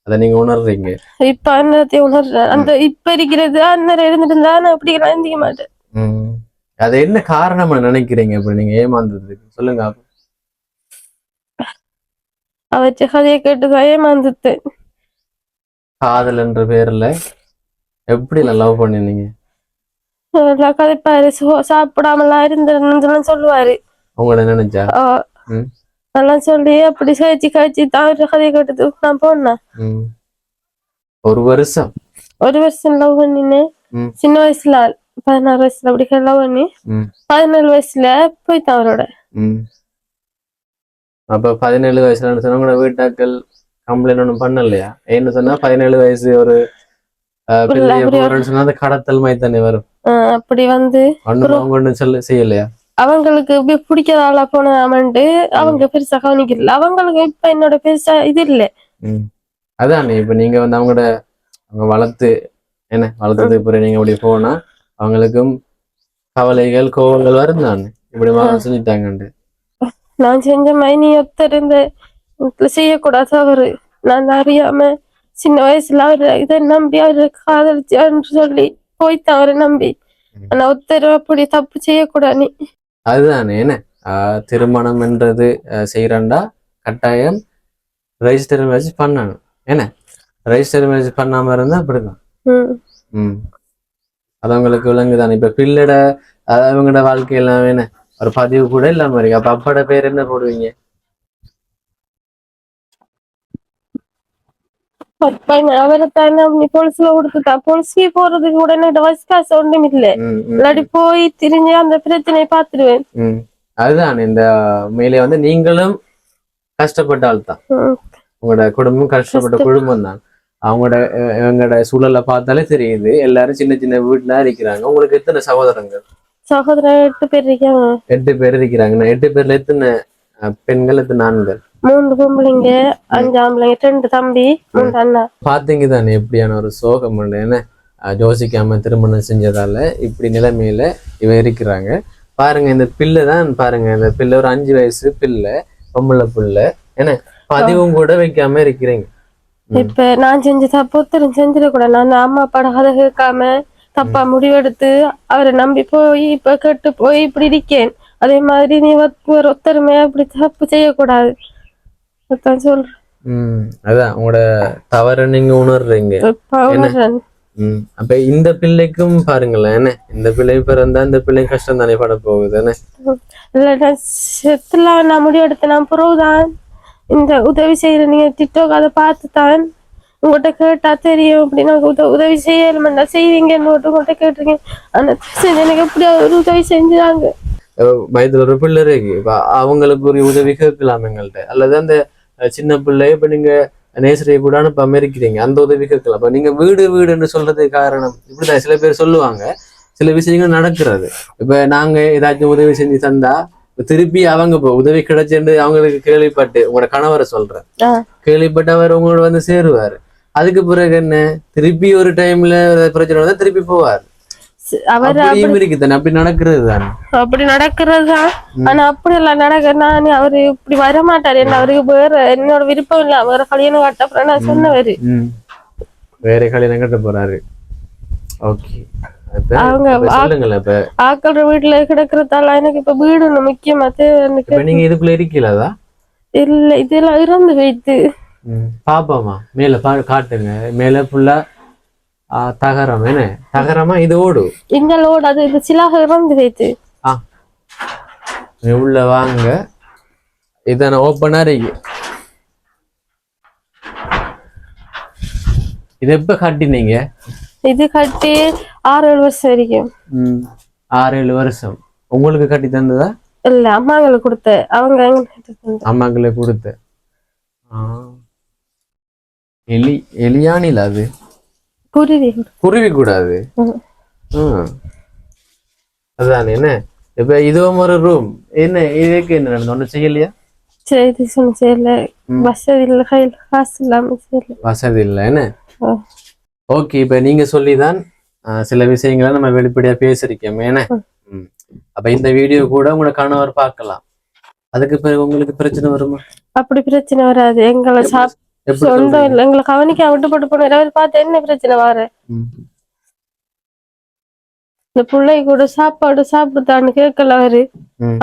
S2: அத நீங்க உணர்றீங்க
S1: இப்ப. அன்னத்தை உணர்றேன். அந்த இப்ப இருக்கிறது அன்னரை இருந்திருந்தா நான் அப்படி நினைக்க மாட்டேன்.
S2: அது என்ன காரணமா நினைக்கிறீங்க அப்ப நீங்க ஏமாந்ததுக்கு? சொல்லுங்க.
S1: அவற்றை கதையை கேட்டுதான் ஏமாந்துட்டேன்.
S2: காதல் என்ற பேர்ல எப்படி லவ் பண்ணிருந்தீங்க?
S1: கதைப்பாரு சாப்பிடாமலாம் இருந்தேன்னு சொல்லுவாரு.
S2: உங்களோட நினைச்சா
S1: அதெல்லாம் சொல்லி அப்படி கழிச்சு தான் கதையை கேட்டது நான் போனேன்.
S2: ஒரு வருஷம்
S1: லவ் பண்ணினேன். சின்ன வயசுல 16 வயசுல அப்படி லவ் பண்ணி 17 வயசுல போய்தான் அவரோட.
S2: அப்ப 17 வயசுல சொன்னா வீட்டாக்கள் கம்ப்ளைண்ட் ஒண்ணும் பண்ணலையா? ஏன்னு சொன்னா 17 வயசு ஒரு சொன்னா கடத்தல் மாதிரி தானே வரும்.
S1: அப்படி வந்து
S2: செய்யலையா?
S1: அவங்களுக்கு பிடிக்காத ஆளா போனாமன்ட்டு அவங்க பெருசா கவனிக்கல. அவங்களுக்கு இப்ப என்னோட பெருசா இது இல்ல.
S2: அதானே இப்ப நீங்க வந்து அவங்க வளர்த்ததுக்கு பிறகு நீங்க அப்படி போனா அவங்களுக்கும் கவலைகள் கோவங்கள் வரும் தானே. இப்படி செஞ்சுட்டாங்கண்டு
S1: நான் செஞ்ச மைனி ஒருத்தர் இந்த செய்யக்கூடாது. அவரு நான் அறியாம சின்ன வயசுல அவரு இதை நம்பி அவரு காதலிச்சான்னு சொல்லி போய்த்தான் அவரை நம்பி. ஆனா ஒருத்தர் அப்படி தப்பு செய்யக்கூடாது.
S2: அதுதானே என்ன திருமணம் என்றது செய்யறண்டா கட்டாயம் ரெஜிஸ்டர் மேரேஜ் பண்ணணும். என்ன ரெஜிஸ்டர் மேரேஜ் பண்ணாம இருந்தா அப்படிதான். அது அவங்களுக்கு விளங்குதானே. இப்ப பிள்ளட அவங்களோட வாழ்க்கையெல்லாம் என்ன ஒரு பதிவு கூட இல்லாம இருக்கு. அப்ப அப்பாட பேர் என்ன போடுவீங்க?
S1: அவரை தானே பொலிசுல கொடுத்துட்டா. பொலிசுக்கு போறதுக்கு கூட என்ன வயசு காசு ஒன்றும் இல்லை. இல்லாட்டி போய் திரிஞ்சு அந்த பிரச்சனையை பார்த்துடுவேன்.
S2: அதுதான் இந்த உண்மையிலே வந்து நீங்களும் கஷ்டப்பட்ட ஆள் தான். உங்களோட குடும்பம் கஷ்டப்பட்ட குடும்பம் தான். இவங்களோட சூழலை பார்த்தாலே தெரியுது. எல்லாரும் சின்ன சின்ன வீட்டுல இருக்கிறாங்க. உங்களுக்கு எத்தனை சகோதரங்கள்?
S1: சகோதரர் 8 பேர் இருக்காங்க.
S2: 8 பேர் இருக்கிறாங்க. 8 பேர்ல எத்தனை பெண்கள், எத்தனை ஆண்கள்?
S1: 3 பொம்பளைங்க, 5 ஆம்பளைங்க, 2 தம்பி, 3 அண்ணா.
S2: பாத்தீங்க தானே எப்படியான ஒரு சோகம் என்ன யோசிக்காம திருமணம் செஞ்சதால இப்படி நிலைமையில இவ இருக்கிறாங்க. பாருங்க இந்த பிள்ளை தான் பாருங்க. இந்த பிள்ளை ஒரு 5 வயசு பிள்ளை, பொம்பளை பிள்ளை. என்ன பதிவும் கூட வைக்காம இருக்கிறீங்க.
S1: இப்ப நான் செஞ்ச தப்பு செஞ்சிடக்கூடாது. நான் அம்மா அப்பாட கதை கேட்காம தப்பா முடிவெடுத்து அவரை நம்பி போய் இப்ப கெட்டு போய் இப்படி இருக்கேன். அதே மாதிரி நீ ஒத்தருமையா இப்படி தப்பு செய்யக்கூடாது சொல்றேன்.
S2: அதான் உங்களோட தவற நீங்க உணர்றீங்க. அப்ப இந்த பிள்ளைக்கும் பாருங்களேன். என்ன இந்த பிள்ளை பிறந்தா இந்த பிள்ளை கஷ்டம் தானே பட போகுது.
S1: இல்ல செத்துலாம் நான் முடிவெடுத்த நான் பிறகுதான் இந்த உதவி செய்யற. நீங்க டிக்டாக் அதை பார்த்துதான் உங்கள்கிட்ட கேட்டா தெரியும். அப்படி நமக்கு உதவி செய்யணும்னா செய்வீங்கன்னு உங்கள்கிட்ட கேட்டிருக்கேன். ஆனா எனக்கு எப்படி ஒரு உதவி செஞ்சுறாங்க.
S2: வயதுல ஒரு பிள்ளை இருக்கு. அவங்களுக்கு ஒரு உதவி கேட்கலாம் எங்கள்கிட்ட. அல்லது அந்த சின்ன பிள்ளை இப்ப நீங்க நேசரையை கூட அனுப்பாம இருக்கிறீங்க, அந்த உதவி கேட்கலாம். இப்ப நீங்க வீடு வீடுன்னு சொல்றதுக்கு காரணம் இப்படிதான். சில பேர் சொல்லுவாங்க, சில விஷயங்கள் நடக்கிறது. இப்ப நாங்க ஏதாச்சும் உதவி செஞ்சு தந்தா திருப்பி அவங்க உதவி கிடைச்சேன்னு அவங்களுக்கு கேள்விப்பட்டு உங்களோட கணவரை சொல்றேன், கேள்விப்பட்டு அவர் உங்களோட வந்து சேருவாரு. அதுக்கு பிறகு என்ன திருப்பி ஒரு டைம்ல பிரச்சனை வந்தா திருப்பி போவார். அப்படி நடக்கிறது தான். ஆனா
S1: அப்படி எல்லாம் நடக்க நான் அவரு இப்படி வரமாட்டாரு. என்ன அவருக்கு வேற என்னோட விருப்பம் இல்ல. வேற கல்யாணம் கட்ட நான் சொன்னவரு
S2: வேற கல்யாணம் கட்ட போறாரு. ஓகே,
S1: அவங்க ஆக்கள் வீட்டுல கிடக்குறதால எனக்கு இப்ப வீடு முக்கியமா தேவை.
S2: நீங்க இதுக்குள்ள இருக்கீங்களா?
S1: இல்ல, இதெல்லாம் இறந்து வைத்து
S2: பாப்பாமா மேல காட்டுங்க. மேல ஃபுல்லா தகரம். என்ன தகரமா? இது ஓடு
S1: இங்க ஓடு. அது இது சிலாக இறந்து வைத்து
S2: உள்ள வாங்க. இதான ஓப்பனா இருக்கு. இது எப்ப கட்டினீங்க?
S1: இது கட்டி 6-7 வருஷம் வரைக்கும்.
S2: 6-7 வருஷம். உங்களுக்கு கட்டி தந்ததா?
S1: இல்ல, அம்மாங்களுக்கு கொடுத்த. அவங்க
S2: அம்மாக்களை கொடுத்த. எலியானில அது
S1: குருவி.
S2: குருவி கூடாது. அதான் என்ன இப்ப இதுவும் ஒரு ரூம். என்ன இதுக்கு என்ன நடந்து ஒண்ணு செய்யலையா?
S1: சரி செய்யல, வசதி இல்லை, கையில் காசு இல்லாம செய்யல.
S2: வசதி இல்லை என்ன? ஓகே, இப்ப நீங்க சொல்லிதான் சில விஷயங்களை நம்ம வெளிப்படையா பேசிருக்கோம் என்ன. அப்ப இந்த வீடியோ கூட உங்களோட கணவர் பார்க்கலாம், அதுக்கு பிறகு உங்களுக்கு பிரச்சனை வருமா? அப்படி பிரச்சனை வராது. எங்களை சொந்தம் இல்லை, எங்களை கவனிக்க விட்டு போட்டு போன பார்த்து என்ன பிரச்சனை வர? இந்த பிள்ளை கூட சாப்பாடு சாப்பிடுதான்னு கேட்கல அவரு.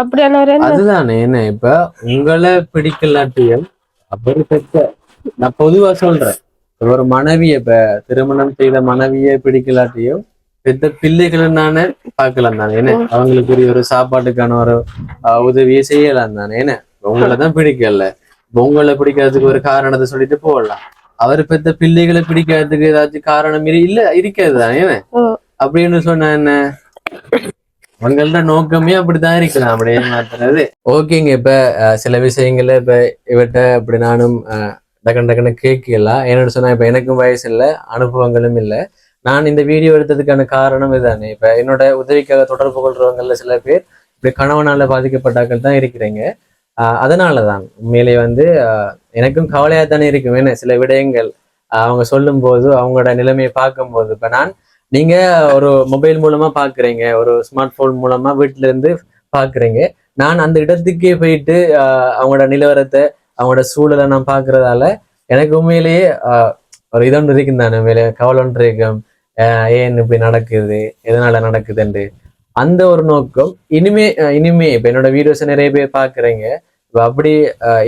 S2: அப்படியானவரு அதுதானே என்ன. இப்ப உங்களை பிடிக்கலாட்டியும் அப்படி பெற்ற, நான் பொதுவா சொல்றேன், ஒரு மனைவிய இப்ப திருமணம் செய்த மனைவியை பிடிக்கலாட்டியும் பெத்த பிள்ளைகளை நானே பார்க்கலாம் தானே என்ன. அவங்களுக்கு ஒரு சாப்பாட்டுக்கான ஒரு உதவியை செய்யலாம் தானே என்ன. உங்களைதான் பிடிக்கல, உங்களை பிடிக்கிறதுக்கு ஒரு காரணத்தை சொல்லிட்டு போடலாம். அவரு பெத்த பிள்ளைகளை பிடிக்கிறதுக்கு ஏதாச்சும் காரணம் இல்ல இருக்காது தானே என்ன. அப்படின்னு சொன்ன என்ன, அவங்கள்ட்ட நோக்கமே அப்படித்தான் இருக்கலாம், அப்படியே மாத்துறது. ஓகேங்க, இப்ப சில விஷயங்கள்ல இப்ப இவட்ட அப்படி நானும் டக்குன்னு கேட்கலாம். என்னன்னு சொன்னா இப்ப எனக்கும் வயசு இல்லை, அனுபவங்களும் இல்லை. நான் இந்த வீடியோ எடுத்ததுக்கான காரணம் இதுதானே. இப்ப என்னோட உதவிக்காக தொடர்பு கொள்றவங்கள்ல சில பேர் இப்படி கணவனால பாதிக்கப்பட்டாக்கள் தான் இருக்கிறீங்க. அதனாலதான் உண்மையிலே எனக்கும் கவலையா தானே இருக்கும். ஏன்னா சில விடயங்கள் அவங்க சொல்லும் போது, அவங்களோட நிலைமையை பார்க்கும் போது, இப்ப நீங்க ஒரு மொபைல் மூலமா பாக்குறீங்க, ஒரு ஸ்மார்ட் போன் மூலமா வீட்டுல இருந்து பாக்குறீங்க. நான் அந்த இடத்துக்கே போயிட்டு அவங்களோட நிலவரத்தை, அவங்களோட சூழலை நான் பாக்குறதால எனக்கு உண்மையிலேயே ஒரு இதொன்று இருக்கும் தானே, உண்மையிலே கவலை ஒன்று இருக்கும். ஏன் இப்படி நடக்குது, எதனால நடக்குதுண்டு அந்த ஒரு நோக்கம். இனிமே இப்ப என்னோட வீடியோஸை நிறைய பேர் பாக்குறீங்க. இப்ப அப்படி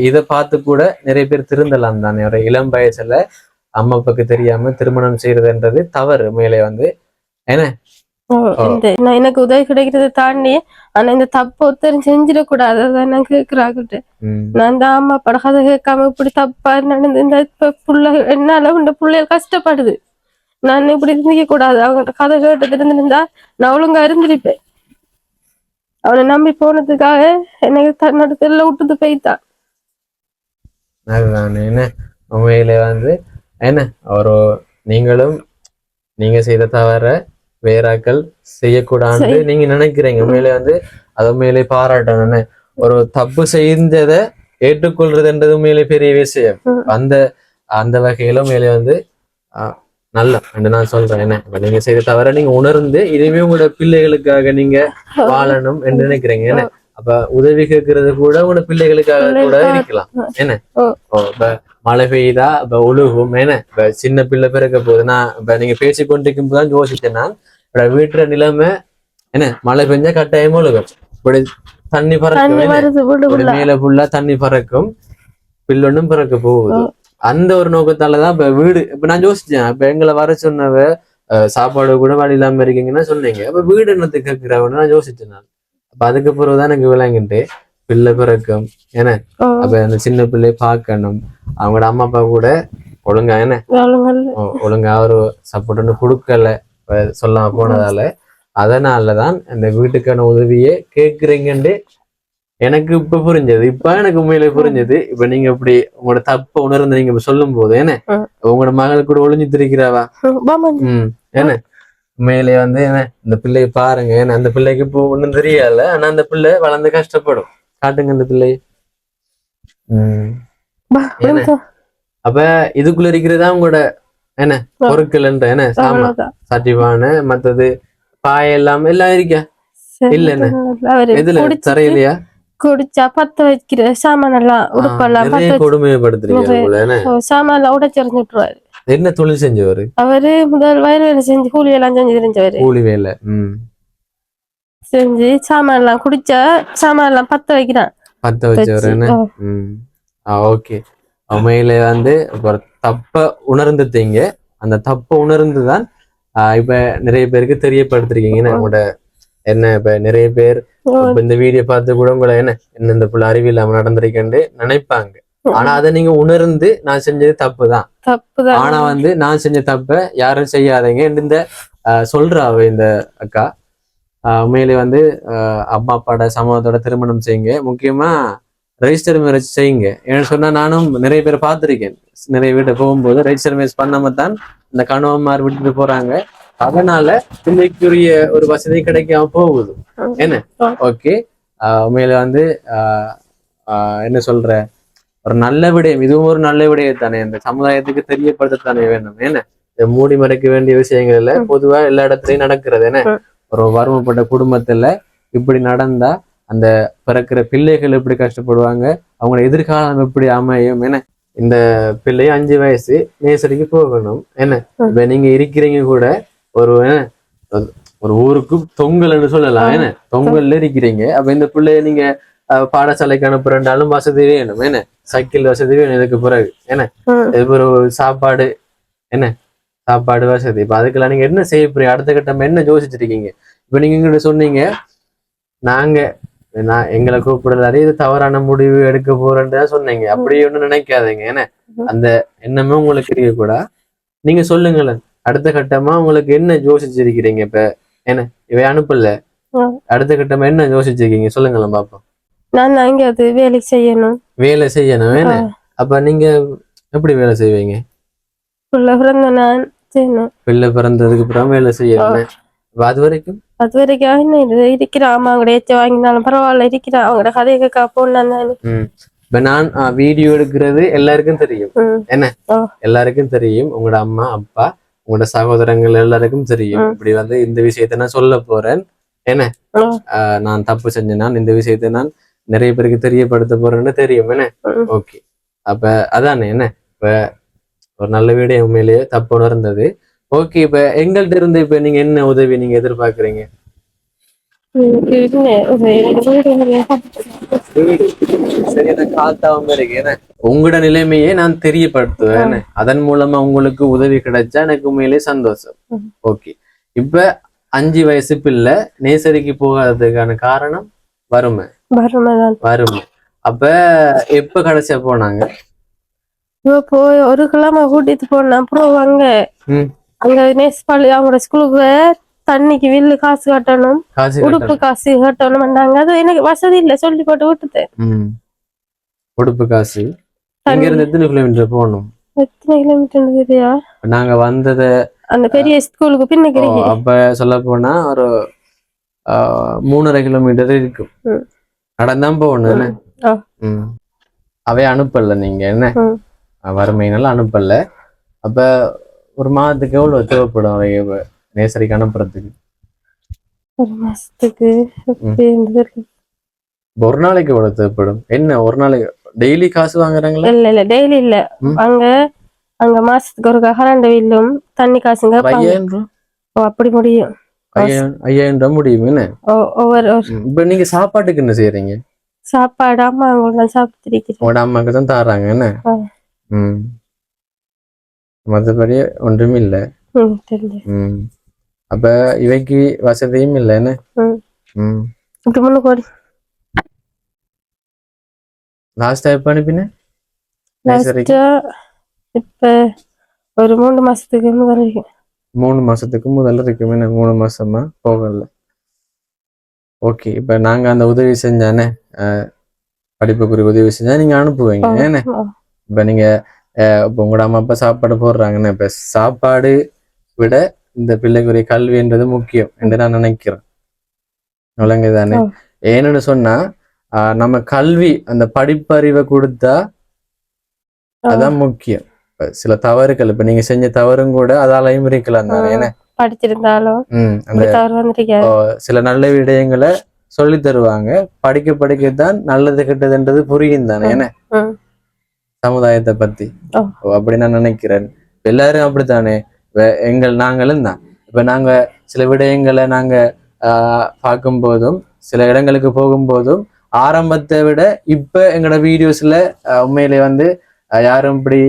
S2: இதை பார்த்து கூட நிறைய பேர் திருந்தலாம் தானே. ஒரு இளம் வயசுல அம்மா அப்பாக்கு தெரியாம திருமணம் செய்யறதுன்றது தவறு. மேலே என்ன எனக்கு உதவி கிடைக்கிறது தாண்டி, ஆனா இந்த தப்பு ஒருத்தரும் செஞ்சிடக்கூடாது. அதான் நான் கேக்குறாங்கிட்டு. நான் இந்த அம்மா அப்பா கதை கேட்காம இப்படி தப்பா நடந்து இந்த புள்ள என்னால இந்த பிள்ளைகள் கஷ்டப்படுது. நான் இப்படி இருந்திக்க கூடாது. அவங்கள்ட்ட கதை கேட்டது இருந்திருந்தா நான் ஒழுங்கா இருந்திருப்பேன். அவனை நம்பி போனதுக்காக எனக்கு தன்னடத்துல விட்டுட்டு போய்த்தான். அதுதான் என்ன உண்மையில என்ன ஒரு நீங்களும் நீங்க செய்த தவிர வேறாக்கள் செய்யக்கூடாது நீங்க நினைக்கிறீங்க. உண்மையிலே அது உண்மையிலே பாராட்டணும். ஒரு தப்பு செஞ்சதை ஏற்றுக்கொள்றதுன்றது உண்மையிலே பெரிய விஷயம். அந்த வகையில உண்மையிலே நல்ல நான் சொல்றேன். என்ன இப்ப நீங்க செய்த தவிர நீங்க உணர்ந்து இனிமே உங்களோட பிள்ளைகளுக்காக நீங்க வாழணும் என்று நினைக்கிறீங்க. என்ன அப்ப உதவி கேட்கறது கூட உங்களோட பிள்ளைகளுக்காக கூட இருக்கலாம். என்ன இப்ப மழை பெய்யுதா இப்ப ஒழுகும். என்ன இப்ப சின்ன பிள்ளை பிறக்க போகுது. நான் இப்ப நீங்க பேசி கொண்டிருக்கும் போதுதான் யோசிச்சேன். நான் வீட்டுல நிலைமை என்ன, மழை பெஞ்சா கட்டாயமா ஒழுகும். இப்படி தண்ணி பறக்கும், மேல ஃபுல்லா தண்ணி பறக்கும், பிள்ளொன்னும் பிறக்க போகுது. அந்த ஒரு நோக்கத்தாலதான் இப்ப வீடு இப்ப நான் யோசிச்சேன். இப்ப எங்களை வர சொன்னவ சாப்பாடு கூட வழி இல்லாம இருக்கீங்கன்னா சொன்னீங்க. அப்ப வீடு என்னத்துக்கு கேட்கிறவன்னு நான் யோசிச்சேன். நான் அப்ப அதுக்கு பிறகுதான் எனக்கு விளங்கிட்டு பிள்ளை பிறக்கும். ஏன்னா அப்ப அந்த சின்ன பிள்ளைய பார்க்கணும். அவங்களோட அம்மா அப்பா கூட ஒழுங்கா என்ன ஒழுங்கா ஒரு சப்போர்ட் ஒன்று கொடுக்கல சொல்லாம போனதால, அதனாலதான் இந்த வீட்டுக்கான உதவியே கேட்குறீங்கன்னு எனக்கு இப்ப புரிஞ்சது. இப்ப எனக்கு உண்மையிலே புரிஞ்சது. இப்ப நீங்க இப்படி உங்களோட தப்ப உணர்ந்து நீங்க சொல்லும் போது என்ன உங்களோட மகள் கூட ஒளிஞ்சு திரிக்கிறாவா? என்ன உண்மையிலே என்ன இந்த பிள்ளைய பாருங்க. ஏன்னா அந்த பிள்ளைக்கு இப்போ ஒண்ணும் தெரியல. ஆனா அந்த பிள்ளை வளர்ந்து கஷ்டப்படும். காட்டுங்க அந்த பிள்ளை. அப்ப இதுக்குள்ள இருக்கிறதா உங்களோட என்ன பொருட்கள் என்ன சாமா சட்டிவான மத்தது பாய எல்லாம் இருக்கா? இல்ல என்ன எதுல தரையிலையா குடிச்சா பத்த வைக்கிற சாமான் எல்லாம் உடுப்பெல்லாம் கொடுமைப்படுத்துறீங்க. சாமான் எல்லாம் உடைச்செறிஞ்சு விட்டுருவாரு. என்ன தொழில் செஞ்சவரு அவரு? முதல் வயல் வேலை செஞ்சு கூலி எல்லாம் செஞ்சு தெரிஞ்சவரு. கூலி வேலை செஞ்சு சாமான் எல்லாம் குடிச்சா சாமான் எல்லாம் பத்த வைக்கிறான். பத்த வச்சவரு என்ன? ஓகே. உண்மையில தப்ப உணர்ந்துட்டீங்க. அந்த தப்ப உணர்ந்துதான் இப்ப நிறைய பேருக்கு தெரியப்படுத்திருக்கீங்க. உங்களோட என்ன இப்ப நிறைய பேர் இந்த வீடியோ பார்த்து கூட உங்களை என்ன இந்த பிள்ளை அறிவு இல்லாம நடந்திருக்கேன்னு நினைப்பாங்க. ஆனா அதை நீங்க உணர்ந்து நான் செஞ்சது தப்புதான். ஆனா நான் செஞ்ச தப்ப யாரும் செய்யாதீங்க இந்த சொல்றாவ இந்த அக்கா. உண்மையிலே அம்மா அப்பாட சமூகத்தோட திருமணம் செய்யுங்க. முக்கியமா ரெஜிஸ்டர் மேரேஜ் செய்யுங்க. ஏன்னு சொன்னா நானும் நிறைய பேர் பார்த்திருக்கேன். நிறைய வீட்டை போகும்போது ரெஜிஸ்டர் மேரேஜ் பண்ணாம தான் இந்த கணவன்மார் விட்டுட்டு போறாங்க. அதனால பிள்ளைக்குரிய ஒரு வசதி கிடைக்காம போகுது. என்ன ஓகே, உண்மையில வந்து என்ன சொல்ற, ஒரு நல்ல விடயம், இதுவும் ஒரு நல்ல விடயம் தானே, இந்த சமுதாயத்துக்கு தெரியப்படுத்தத்தானே வேணும். என்ன மூடி மறைக்க வேண்டிய விஷயங்கள்ல பொதுவா எல்லா இடத்துலயும் நடக்கிறது. என்ன ஒரு வறுமைப்பட்ட குடும்பத்துல இப்படி நடந்தா அந்த பிறக்கிற பிள்ளைகள் எப்படி கஷ்டப்படுவாங்க, அவங்களோட எதிர்காலம் எப்படி அமையும். என்ன இந்த பிள்ளைய 5 வயசு நேசரிக்கு போகணும். என்ன இப்ப நீங்க இருக்கிறீங்க கூட ஒரு ஒரு ஊருக்கு தொங்கல்னு சொல்லலாம். என்ன தொங்கல்ல இருக்கிறீங்க, அப்ப இந்த பிள்ளைய நீங்க பாடசாலைக்கு அனுப்புறண்டாலும் வசதி வேணும். என்ன சைக்கிள் வசதி வேணும் இதுக்கு பிறகு. என்ன இது ஒரு சாப்பாடு, என்ன சாப்பாடு வசதி. இப்ப அதுக்கெல்லாம் நீங்க என்ன செய்ய போறீங்க, அடுத்த கட்டம் என்ன யோசிச்சிருக்கீங்க? இப்ப நீங்க இங்கிட்ட சொன்னீங்க நான் எங்களை கூப்பிடலாரு, இது தவறான முடிவு எடுக்க போறேன்னு சொன்னீங்க. அப்படி ஒண்ணு நினைக்காதீங்க. ஏன்னா அந்த எண்ணமே உங்களுக்கு இருக்க கூட. நீங்க சொல்லுங்களேன், அடுத்த கட்டமா உங்களுக்கு என்ன யோசிச்சிருக்கிறீங்க? இப்ப என்ன இவை அனுப்பல, அடுத்த கட்டமா என்ன யோசிச்சிருக்கீங்க சொல்லுங்களேன் பாப்போம்.
S1: நான் அங்க அது வேலை செய்யணும்.
S2: வேலை செய்யணும். என்ன அப்ப நீங்க எப்படி வேலை செய்வீங்க?
S1: பிள்ளை பிறந்த நான் செய்யணும்.
S2: பிள்ளை பிறந்ததுக்கு அப்புறம் வேலை செய்யணும். அது வரைக்கும்
S1: இருக்கிறான். அம்மா கூட ஏச்ச வாங்கினாலும் பரவாயில்ல, இருக்கிறான். அவங்களோட கதையை கேட்க போனான்.
S2: இப்ப நான் வீடியோ எடுக்கிறது எல்லாருக்கும் தெரியும். என்ன எல்லாருக்கும் தெரியும், உங்களோட அம்மா அப்பா உங்களோட சகோதரங்கள் எல்லாருக்கும் தெரியும். இப்படி வந்து இந்த விஷயத்த நான் சொல்ல போறேன். என்ன நான் தப்பு செஞ்சேன், நான் இந்த விஷயத்த நான் நிறைய பேருக்கு தெரியப்படுத்த போறேன்னு தெரியும். என்ன ஓகே, அப்ப அதானே. என்ன இப்ப ஒரு நல்ல வீடியோ உண்மையிலேயே தப்பு உணர்ந்தது. ஓகே, இப்ப எங்கள்கிட்ட இருந்து இப்ப நீங்க என்ன உதவி நீங்க எதிர்பார்க்கறீங்க? உங்களோட நிலைமையை நான் தெரியப்படுத்துவேன். அதன் மூலமா உங்களுக்கு உதவி கிடைச்சா எனக்கு உண்மையிலே சந்தோஷம். ஓகே, இப்ப 5 வயசு பிள்ளை நேசரிக்கு போகாததுக்கான காரணம் வறுமை. வறுமை. அப்ப எப்ப கடைசியா போனாங்க?
S1: போய் ஒரு கிழமை கூட்டிட்டு போனேன். அப்புறம் அங்க நேசப்பாளி அவங்களோட ஸ்கூலுக்கு தண்ணிக்கு வில்லு காசு கட்டணும், உடுப்பு காசு கட்டணும். அது எனக்கு வசதி இல்ல, சொல்லி போட்டு விட்டுட்டேன்.
S2: உடுப்பு காசு இங்க இருந்து எத்தனை கிலோமீட்டர் போகணும்?
S1: எத்தனை கிலோமீட்டர் தெரியா?
S2: நாங்க வந்தத
S1: அந்த பெரிய ஸ்கூலுக்கு பின்னுக்கு.
S2: அப்ப சொல்ல போனா ஒரு 3.5 கிலோமீட்டர் இருக்கும். நடந்தான் போகணும். அவை அனுப்பல நீங்க? என்ன வறுமையினால அனுப்பல. அப்ப ஒரு மாதத்துக்கு எவ்வளவு தேவைப்படும் அவை நேசரிக்கு அனுப்புறதுக்கு?
S1: ஒரு மாசத்துக்கு
S2: ஒரு நாளைக்கு எவ்வளவு தேவைப்படும்? என்ன ஒரு நாளைக்கு டெய்லி காசு வாங்குறாங்களா?
S1: இல்ல டெய்லி இல்ல. அங்க மாசத்துக்கு ஒரு கரண்ட் பில்லும் தண்ணி காசுங்க
S2: 5000
S1: அப்படி முடியும்.
S2: 5000 முடியும். என்ன இப்ப நீங்க சாப்பாட்டுக்கு என்ன செய்யறீங்க?
S1: சாப்பாடு அம்மா அவங்களுக்கு சாப்பிட்டு
S2: உங்களோட அம்மாக்கு தான் தர்றாங்க. என்ன மற்றபடி ஒன்றும் இல்ல. அப்ப இவைக்கு வசதியும் இல்ல. என்ன லாஸ்டா எப்ப அனுப்பின?
S1: இப்ப ஒரு 3 மாசத்துக்கு முதல் இருக்கு.
S2: 3 மாசத்துக்கு முதல்ல இருக்கும். என்ன 3 மாசமா போகல? ஓகே, இப்ப நாங்க அந்த உதவி செஞ்சானே, படிப்புக்குரிய உதவி செஞ்சா நீங்க அனுப்புவீங்க. என்ன இப்ப நீங்க இப்ப உங்களோட அம்மா அப்பா சாப்பாடு போடுறாங்கன்னு, இப்ப சாப்பாடு விட இந்த பிள்ளைக்குரிய கல்வின்றது முக்கியம் என்று நான் நினைக்கிறேன். விளங்குதானே? ஏன்னு சொன்னா நம்ம கல்வி அந்த படிப்பறிவை கொடுத்தா அதான் முக்கியம். சில தவறுகள் இப்ப நீங்க செஞ்ச தவறும் கூட அதாலையும் இருக்கலாம் தானே. ஏன்னா
S1: படிச்சிருந்தாலும்
S2: சில நல்ல விடயங்களை சொல்லி தருவாங்க. படிக்க படிக்கத்தான் நல்லது கெட்டதுன்றது புரியும் தானே. என்ன சமுதாயத்தை பத்தி அப்படி நான் நினைக்கிறேன். எல்லாரும் அப்படித்தானே. நாங்களும் தான். இப்ப நாங்க சில விடயங்களை நாங்க பார்க்கும் போதும் சில இடங்களுக்கு போகும்போதும் ஆரம்பத்தை விட இப்ப எங்களோட வீடியோஸ்ல உண்மையிலே வந்து யாரும் இப்படி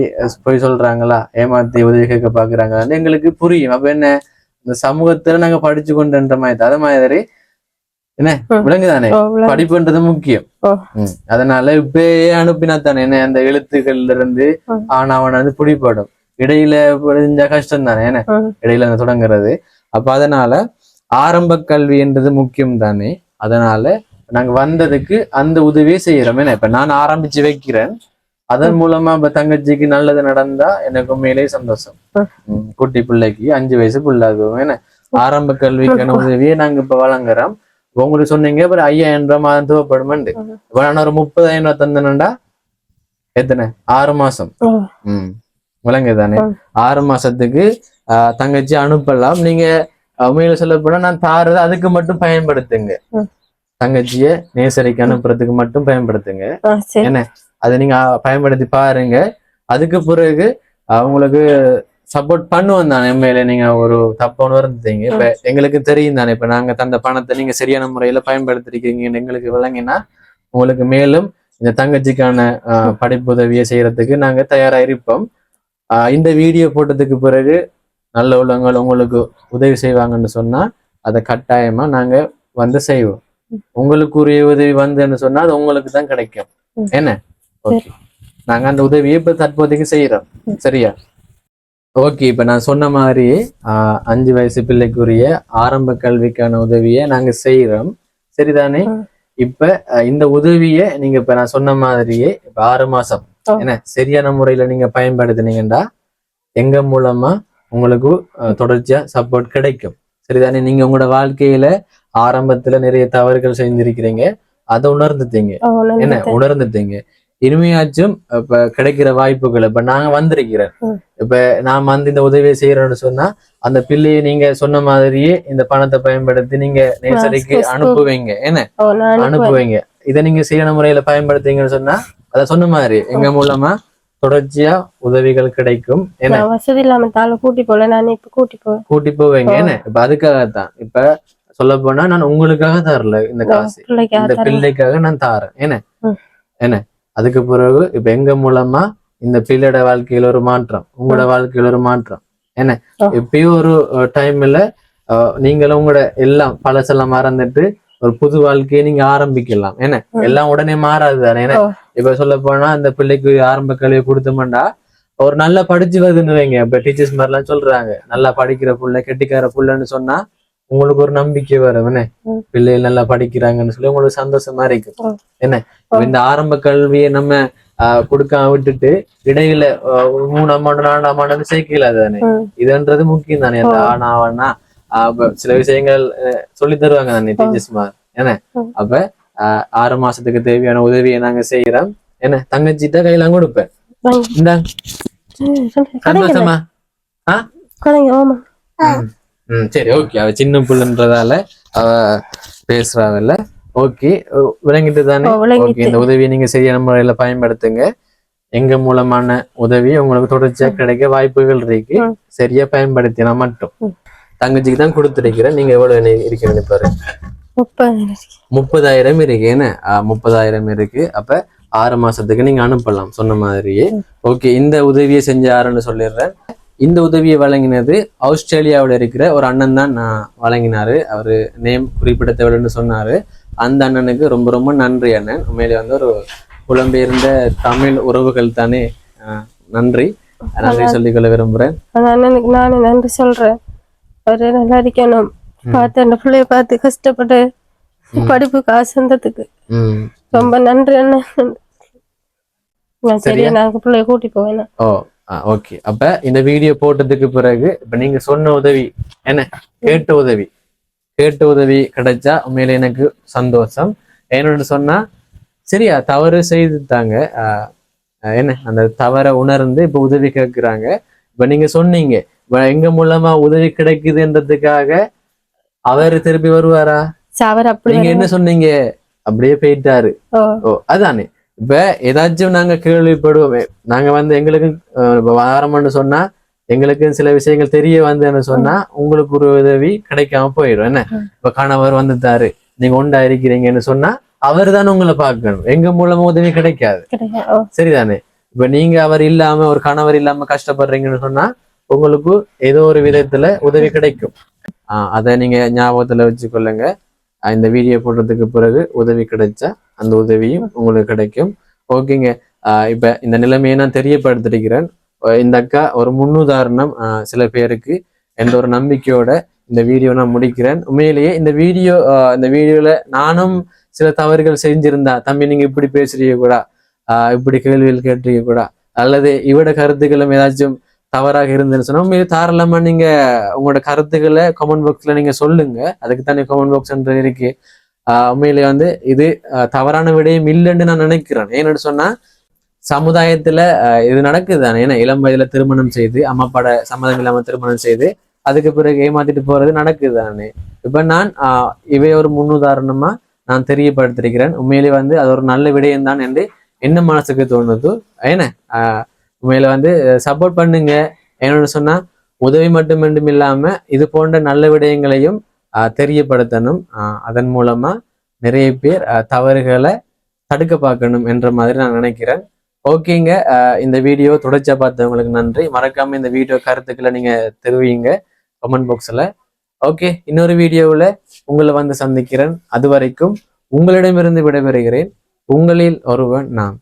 S2: போய் சொல்றாங்களா, ஏமாத்தி உதவி கேட்க பாக்குறாங்க எங்களுக்கு புரியும். அப்ப என்ன இந்த சமூகத்துல நாங்க படிச்சு கொண்டுன்ற மாதிரி அத மாதிரி என்ன விலங்குதானே, படிப்புன்றது முக்கியம். அதனால இப்பயே அனுப்பினா தானே என்ன அந்த எழுத்துக்கள்ல இருந்து ஆனாவன வந்து பிடிப்படும். இடையில புரிஞ்ச கஷ்டம் தானே. என்ன இடையில தொடங்குறது. அப்ப அதனால ஆரம்ப கல்வி என்றது முக்கியம் தானே. அதனால நாங்க வந்ததுக்கு அந்த உதவியை செய்யறோம். என்ன இப்ப நான் ஆரம்பிச்சு வைக்கிறேன், அதன் மூலமா இப்ப தங்கச்சிக்கு நல்லது நடந்தா எனக்கு உண்மையிலேயே சந்தோஷம். குட்டி பிள்ளைக்கு 5 வயசு பிள்ளை அதுவும் என்ன ஆரம்ப கல்விக்கான உதவியை நாங்க இப்ப வழங்குறோம். உங்களுக்கு சொன்னீங்க ஒரு 5000 மாதம் தேவைப்படும். நான் ஒரு 30,000 தந்தனண்டா எத்தனை 6 மாசம் விளங்குதானே 6 மாசத்துக்கு தங்கச்சி அனுப்பலாம். நீங்க உண்மையில சொல்ல போனா நான் தாரது அதுக்கு மட்டும் பயன்படுத்துங்க. தங்கச்சிய நேசரிக்கு அனுப்புறதுக்கு மட்டும் பயன்படுத்துங்க. என்ன அதை நீங்க பயன்படுத்தி பாருங்க. அதுக்கு பிறகு அவங்களுக்கு சப்போர்ட் பண்ணுவோம் தானே. உண்மையில நீங்க ஒரு தப்ப உணர்ந்துட்டீங்க. இப்ப எங்களுக்கு தெரியும் தானே. இப்ப நாங்க தந்த பணத்தை நீங்க சரியான முறையில பயன்படுத்திருக்கீங்கன்னு எங்களுக்கு விளங்கினா உங்களுக்கு மேலும் இந்த தங்கச்சிக்கான படிப்புதவியை செய்யறதுக்கு நாங்க தயாரா இருப்போம். இந்த வீடியோ போட்டதுக்கு பிறகு நல்ல உள்ளவங்கள் உங்களுக்கு உதவி செய்வாங்கன்னு சொன்னா அதை கட்டாயமா நாங்க வந்து செய்வோம். உங்களுக்குரிய உதவி வந்துன்னு சொன்னா அது உங்களுக்கு தான் கிடைக்கும். என்ன ஓகே, நாங்க அந்த உதவியை இப்ப தற்போதைக்கு செய்யறோம். சரியா? ஓகே, இப்ப நான் சொன்ன மாதிரி 5 வயசு பிள்ளைக்குரிய ஆரம்ப கல்விக்கான உதவியை நாங்க செய்யறோம். சரிதானே? இப்ப இந்த உதவியை நீங்க இப்ப நான் சொன்ன மாதிரியே இப்ப 6 மாசம் என்ன சரியான முறையில நீங்க பயன்படுத்தினீங்கன்னா எங்க மூலமா உங்களுக்கு தொடர்ச்சியா சப்போர்ட் கிடைக்கும். சரிதானே? நீங்க உங்களோட வாழ்க்கையில ஆரம்பத்துல நிறைய தவறுகள் செஞ்சிருக்கிறீங்க. அதை உணர்ந்துட்டீங்க. என்ன உணர்ந்துட்டீங்க. இனிமையாச்சும் இப்ப கிடைக்கிற வாய்ப்புகள் இப்ப நாங்க வந்திருக்கிறேன். இப்ப நான் வந்து இந்த உதவியை செய்யறேன்னு சொன்னா அந்த பிள்ளையை நீங்க சொன்ன மாதிரியே இந்த பணத்தை பயன்படுத்தி நீங்க நேசரிக்கு அனுப்புவீங்க. என்ன அனுப்புவீங்க. இதை நீங்க செய்யற முறையில பயன்படுத்தீங்கன்னு சொன்னா அதை சொன்ன மாதிரி எங்க மூலமா தொடர்ச்சியா உதவிகள் கிடைக்கும். என்ன
S1: வசதி இல்லாம கூட்டி போவீங்க.
S2: என்ன இப்ப அதுக்காகத்தான் இப்ப சொல்ல போனா நான் உங்களுக்காக தரல இந்த காசு, இந்த பிள்ளைக்காக நான் தாரேன். என்ன என்ன அதுக்கு பிறகு இப்ப எங்க மூலமா இந்த பிள்ளையோட வாழ்க்கையில ஒரு மாற்றம், உங்களோட வாழ்க்கையில ஒரு மாற்றம். என்ன இப்பயும் ஒரு டைம்ல நீங்களும் உங்களோட எல்லாம் பழசெல்லாம் மறந்துட்டு ஒரு புது வாழ்க்கையை நீங்க ஆரம்பிக்கலாம். என்ன எல்லாம் உடனே மாறாது தானே. ஏன்னா இப்ப சொல்ல போனா அந்த பிள்ளைக்கு ஆரம்ப கல்வியை கொடுத்தோம்னா ஒரு நல்லா படிச்சு வருதுன்னு வைங்க. இப்ப டீச்சர்ஸ் மாதிரி எல்லாம் சொல்றாங்க நல்லா படிக்கிற புள்ள கெட்டிக்கார புள்ளன்னு சொன்னா உங்களுக்கு ஒரு நம்பிக்கை வரும். என்ன பிள்ளைகள் நல்லா படிக்கிறாங்கன்னு சொல்லி உங்களுக்கு சந்தோஷமா இருக்கும். என்ன இந்த ஆரம்ப கல்வியை நம்ம கொடுக்காம விட்டுட்டு இடையில 3ஆம் ஆண்டு 4ஆம் ஆண்டு சேர்க்கல தானே. இதுன்றது முக்கியம் தானே. அந்த ஆனா சில விஷயங்கள் சொல்லி தருவாங்க தானே டீச்சர்ஸ் மாதிரி. என்ன அப்ப 6 மாசத்துக்கு தேவையான உதவியை நாங்க செய்யறோம். என்ன தங்கச்சிட்ட கையில கொடுப்பேன். சந்தோஷமா? சரி ஓகே. அவ சின்ன பிள்ளைன்றதால அவ பேசுறாங்கல்ல. ஓகே விளங்கிட்டு தானே. ஓகே, இந்த உதவியை நீங்க சரியான முறையில பயன்படுத்துங்க. எங்க மூலமான உதவி உங்களுக்கு தொடர்ச்சியா கிடைக்க வாய்ப்புகள் இருக்கு. சரியா பயன்படுத்தினா மட்டும். தங்கச்சிக்கு தான் கொடுத்துருக்கிறேன். நீங்க எவ்வளவு இருக்கிறீங்க பாரு. 30,000 இருக்கு. என்ன 30,000 இருக்கு. அப்ப 6 மாசத்துக்கு நீங்க அனுப்பலாம் சொன்ன மாதிரியே. ஓகே, இந்த உதவியை செஞ்ச யாருன்னு சொல்லிடுறேன். இந்த உதவியை வழங்கினது ஆஸ்திரேலியாவில் இருக்கிற ஒரு அண்ணன் தான் நான் வழங்கினாரு. அவரு நேம் குறிப்பிட தேவைன்னு சொன்னாரு. அந்த அண்ணனுக்கு ரொம்ப ரொம்ப நன்றி அண்ணன். உண்மையிலே வந்து ஒரு புலம்பெயர்ந்த தமிழ் உறவுகள் தானே. நன்றி நன்றி சொல்லிக்கொள்ள விரும்புறேன்.
S1: அண்ணனுக்கு நானே நன்றி சொல்றேன். அவரு நல்லா இருக்கணும். பார்த்து அந்த பிள்ளைய பார்த்து கஷ்டப்பட்டு படிப்பு காசு வந்ததுக்கு ரொம்ப நன்றி அண்ணன். சரியா நாங்க பிள்ளைய கூட்டி போவேன்.
S2: ஓகே, அப்ப இந்த வீடியோ போட்டதுக்கு பிறகு இப்ப நீங்க சொன்ன உதவி என்ன கேட்ட உதவி கிடைச்சா உண்மையில எனக்கு சந்தோஷம். என்னன்னு சொன்னா சரியா தவறு செய்துட்டாங்க. என்ன அந்த தவறை உணர்ந்து இப்ப உதவி கேட்கிறாங்க. இப்ப நீங்க சொன்னீங்க எங்க மூலமா உதவி கிடைக்குதுன்றதுக்காக அவரு திருப்பி வருவாரா? நீங்க என்ன சொன்னீங்க? அப்படியே போயிட்டாரு. அதானே. இப்ப ஏதாச்சும் நாங்க கேள்விப்படுவோமே. நாங்க வந்து எங்களுக்கு வாரம்னு சொன்னா எங்களுக்கு சில விஷயங்கள் தெரிய வந்தேன்னு சொன்னா உங்களுக்கு ஒரு உதவி கிடைக்காம போயிடும். என்ன இப்ப கணவர் வந்துட்டாரு, நீங்க ஒண்டா இருக்கிறீங்கன்னு சொன்னா அவர் தானே உங்களை பார்க்கணும். எங்க மூலமா உதவி கிடைக்காது. சரிதானே? இப்ப நீங்க அவர் இல்லாம ஒரு கணவர் இல்லாம கஷ்டப்படுறீங்கன்னு சொன்னா உங்களுக்கு ஏதோ ஒரு விதத்துல உதவி கிடைக்கும். அதை நீங்க ஞாபகத்துல வச்சுக்கொள்ளுங்க. இந்த வீடியோ போடுறதுக்கு பிறகு உதவி கிடைச்சா அந்த உதவியும் உங்களுக்கு கிடைக்கும். ஓகேங்க. இப்ப இந்த நிலைமையை நான் தெரியப்படுத்திருக்கிறேன். இந்த அக்கா ஒரு முன்னுதாரணம் சில பேருக்கு என்ற ஒரு நம்பிக்கையோட இந்த வீடியோ நான் முடிக்கிறேன். உண்மையிலேயே இந்த வீடியோல நானும் சில தவறுகள் செஞ்சிருந்தா தம்பி நீங்க இப்படி பேசுறீங்க கூட இப்படி கேள்விகள் கேட்டிருக்க கூட, அல்லது இவட கருத்துக்களும் ஏதாச்சும் தவறாக இருந்துன்னு சொன்னா உண்மையிலே தாராளமா நீங்க உங்களோட கருத்துக்களை கமெண்ட் பாக்ஸ்ல நீங்க சொல்லுங்க. அதுக்கு தானே கமெண்ட் பாக்ஸ் இருக்கு. உண்மையிலே வந்து இது தவறான விடயம் இல்லைன்னு நான் நினைக்கிறேன். ஏன்னு சொன்னா சமுதாயத்துல இது நடக்குது தானே. ஏன்னா இளம் வயதுல திருமணம் செய்து அம்மாப்பாட சம்மதம் இல்லாம திருமணம் செய்து அதுக்கு பிறகு ஏமாத்திட்டு போறது நடக்குது தானே. இப்ப நான் இவை ஒரு முன்னுதாரணமா நான் தெரியப்படுத்திருக்கிறேன். உண்மையிலே வந்து அது ஒரு நல்ல விடயம் தான் என்று என்ன மனசுக்கு தோணுது. ஏன்னா உண்மையில வந்து சப்போர்ட் பண்ணுங்க. என்னன்னு சொன்னா உதவி மட்டும் இல்லாம இது போன்ற நல்ல விடயங்களையும் தெரியப்படுத்தணும். அதன் மூலமா நிறைய பேர் தவறுகளை தடுக்க பார்க்கணும் என்ற மாதிரி நான் நினைக்கிறேன். ஓகேங்க, இந்த வீடியோ தொடர்ச்சியா பார்த்தவங்களுக்கு நன்றி. மறக்காம இந்த வீடியோ கருத்துக்களை நீங்க தெரிவிங்க கமெண்ட் பாக்ஸ்ல. ஓகே, இன்னொரு வீடியோவில் உங்களை வந்து சந்திக்கிறேன். அது வரைக்கும் உங்களிடமிருந்து விடைபெறுகிறேன். உங்களில் ஒருவன் நான்.